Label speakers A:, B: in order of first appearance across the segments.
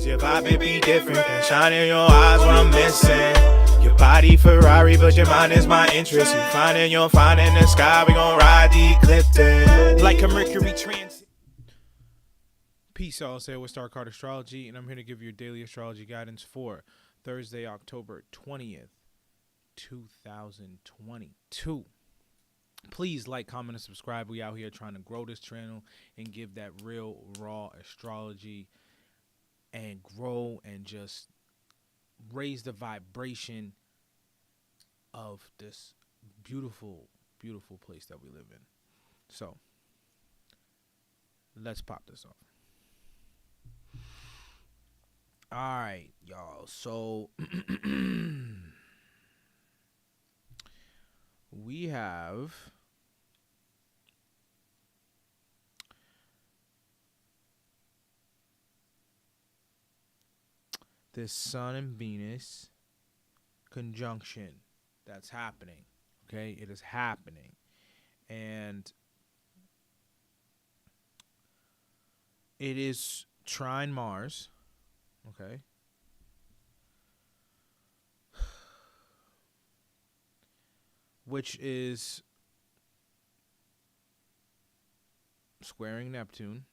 A: your vibe, it be different. Can shine in your eyes what I'm missing. Your body Ferrari, but your mind is my interest. You find it, you'll find in the sky. We gon' ride the eclipse like a Mercury transit. Peace, all. Say with Star Card Astrology, and I'm here to give you daily astrology guidance for Thursday, October 20th, 2022. Please like, comment, and subscribe. We out here trying to grow this channel and give that real, raw astrology and grow and just raise the vibration of this beautiful, beautiful place that we live in. So, let's pop this off. All right, y'all. So, we have this Sun and Venus conjunction that's happening. Okay, it is happening, and it is trine Mars. Okay. Which is squaring Neptune.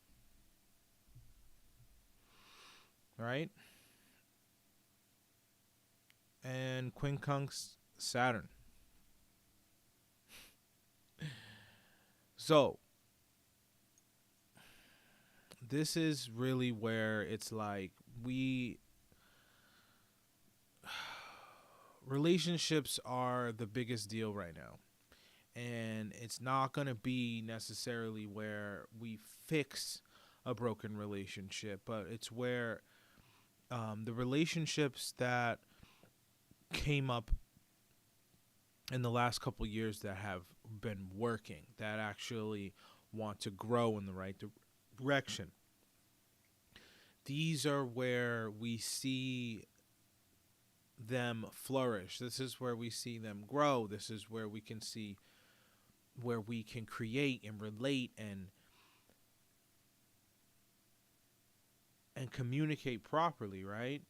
A: Right? And quincunx Saturn. So, this is really where it's like relationships are the biggest deal right now. And it's not going to be necessarily where we fix a broken relationship, but it's where the relationships that came up in the last couple years that have been working, that actually want to grow in the right direction. These are where we see them flourish. This is where we see them grow. This is where we can see where we can create and relate and communicate properly, right?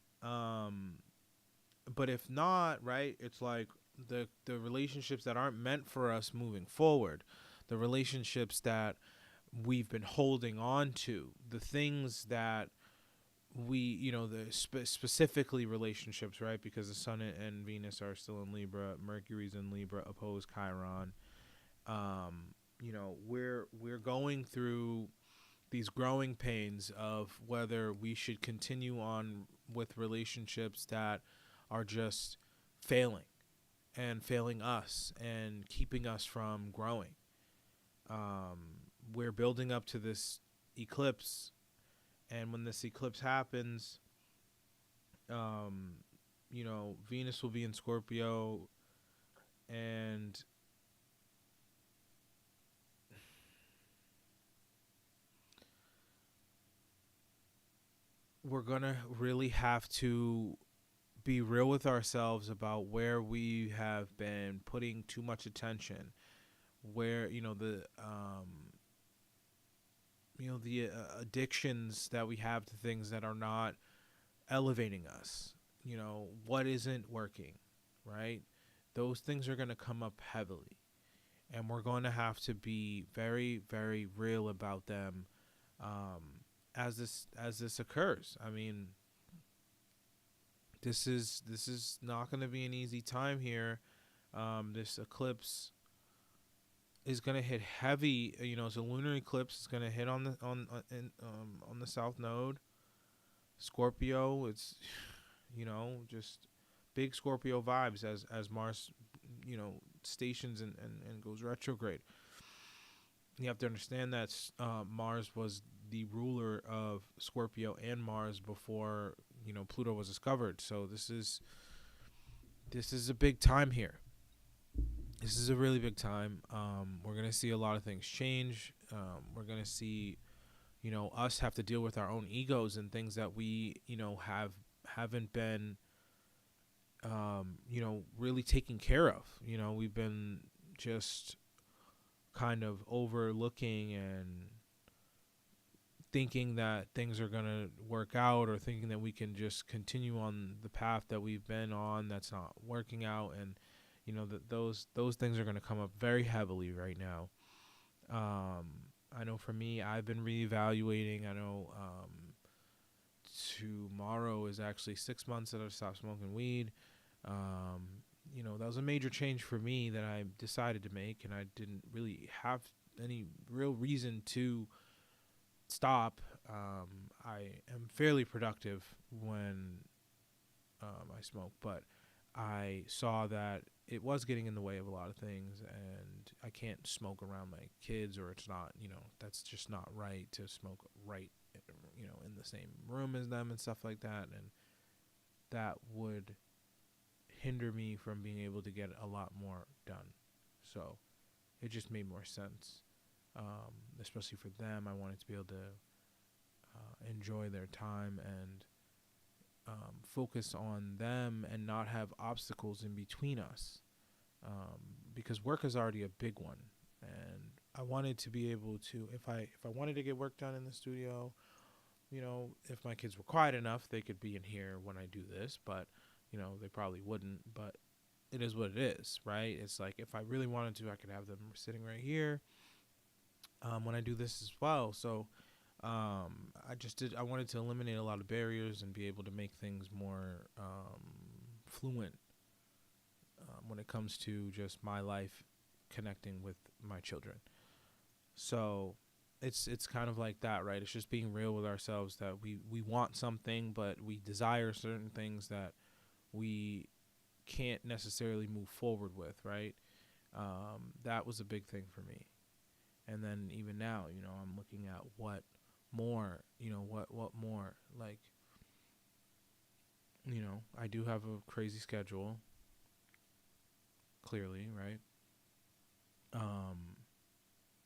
A: But if not, right, it's like the relationships that aren't meant for us moving forward, the relationships that we've been holding on to, the things that we, specifically relationships, right? Because the Sun and Venus are still in Libra, Mercury's in Libra, opposed Chiron. We're going through these growing pains of whether we should continue on with relationships that are just failing us and keeping us from growing. We're building up to this eclipse. And when this eclipse happens, Venus will be in Scorpio, and we're going to really have to be real with ourselves about where we have been putting too much attention, where, the addictions that we have to things that are not elevating us, what isn't working, right? Those things are going to come up heavily, and we're going to have to be very, very real about them as this occurs. I mean, this is not going to be an easy time here. This eclipse is going to hit heavy. It's a lunar eclipse. It's going to hit on the south node, Scorpio. It's just big Scorpio vibes as Mars stations and goes retrograde. You have to understand that Mars was the ruler of Scorpio and Mars before Pluto was discovered. So this is a big time here. This is a really big time. We're going to see a lot of things change. We're going to see, us have to deal with our own egos and things that we, haven't been, really taken care of. We've been just kind of overlooking and thinking that things are going to work out, or thinking that we can just continue on the path that we've been on that's not working out. And, you know, that those things are going to come up very heavily right now. I know for me, I've been reevaluating. I know tomorrow is actually 6 months that I've stopped smoking weed. You know, that was a major change for me that I decided to make, and I didn't really have any real reason to stop. I am fairly productive when I smoke, but I saw that it was getting in the way of a lot of things, and I can't smoke around my kids, or it's not, you know, that's just not right to smoke right, you know, in the same room as them and stuff like that, and that would hinder me from being able to get a lot more done. So it just made more sense, especially for them. I wanted to be able to enjoy their time and focus on them and not have obstacles in between us, because work is already a big one, and I wanted to be able to, if I wanted to get work done in the studio, you know, if my kids were quiet enough, they could be in here when I do this, but you know, they probably wouldn't. But it is what it is, right? It's like, if I really wanted to, I could have them sitting right here when I do this as well. So I wanted to eliminate a lot of barriers and be able to make things more fluent when it comes to just my life connecting with my children. So it's kind of like that, right? It's just being real with ourselves, that we want something, but we desire certain things that we can't necessarily move forward with, right? That was a big thing for me. And then even now, you know, I'm looking at what more, you know, what more, like, you know, I do have a crazy schedule, clearly, right?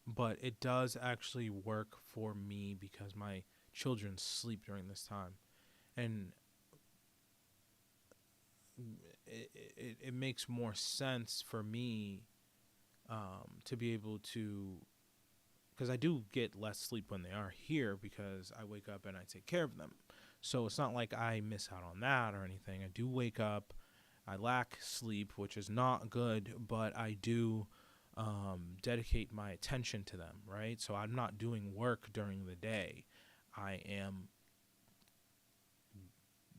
A: But it does actually work for me because my children sleep during this time, and it makes more sense for me to be able to, because I do get less sleep when they are here because I wake up and I take care of them. So it's not like I miss out on that or anything. I do wake up, I lack sleep, which is not good, but I do dedicate my attention to them, right? So I'm not doing work during the day. I am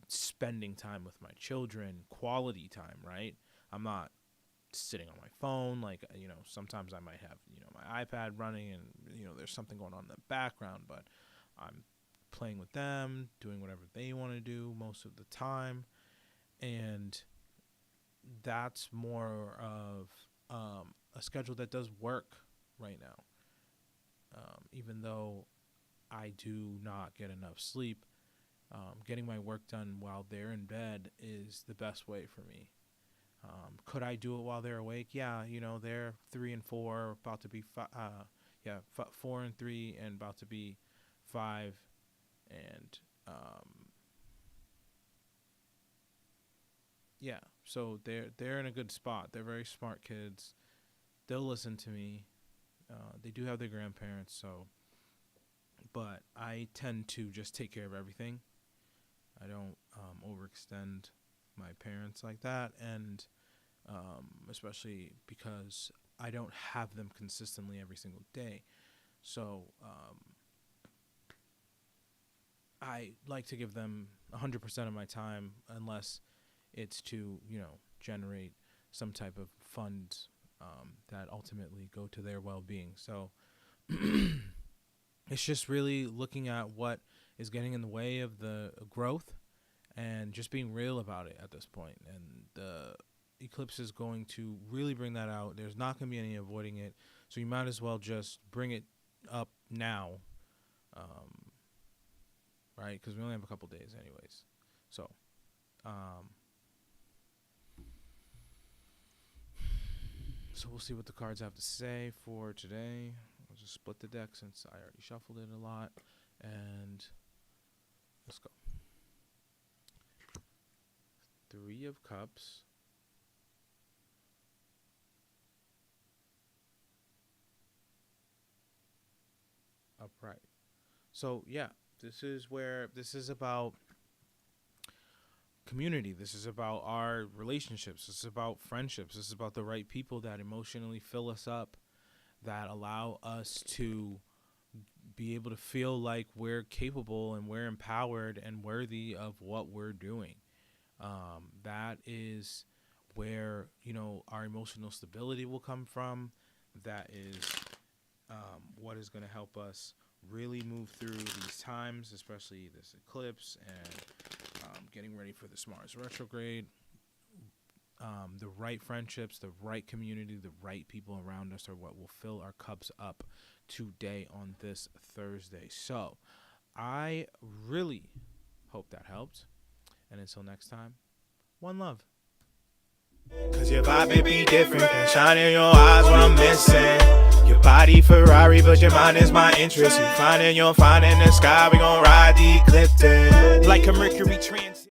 A: spending time with my children, quality time, right? I'm not sitting on my phone. Like, you know, sometimes I might have, you know, my iPad running and, you know, there's something going on in the background, but I'm playing with them, doing whatever they want to do most of the time. And that's more of a schedule that does work right now. Even though I do not get enough sleep, getting my work done while they're in bed is the best way for me. Could I do it while they're awake? Yeah, you know, they're 3 and 4, about to be 4 and 3, and about to be 5, and yeah. So they're in a good spot. They're very smart kids. They'll listen to me. They do have their grandparents, so. But I tend to just take care of everything. I don't overextend my parents like that, and especially because I don't have them consistently every single day. So I like to give them 100% of my time, unless it's to, you know, generate some type of funds that ultimately go to their well-being. So it's just really looking at what is getting in the way of the growth and just being real about it at this point. And the eclipse is going to really bring that out. There's not going to be any avoiding it. So you might as well just bring it up now, right? Because we only have a couple days anyways. So so we'll see what the cards have to say for today. I'll just split the deck since I already shuffled it a lot. And let's go. 3 of Cups. Upright. So yeah, this is about community. This is about our relationships. This is about friendships. This is about the right people that emotionally fill us up, that allow us to be able to feel like we're capable and we're empowered and worthy of what we're doing. That is where, our emotional stability will come from. That is what is going to help us really move through these times, especially this eclipse and getting ready for the Mars retrograde. The right friendships, the right community, the right people around us are what will fill our cups up today on this Thursday. So I really hope that helped. And until next time, one love.
B: Cause your vibe it be different than shine in your eyes what I'm missing. Your body Ferrari, but your mind is my interest. You finding the sky, we gon' ride the eclipse like a Mercury transit.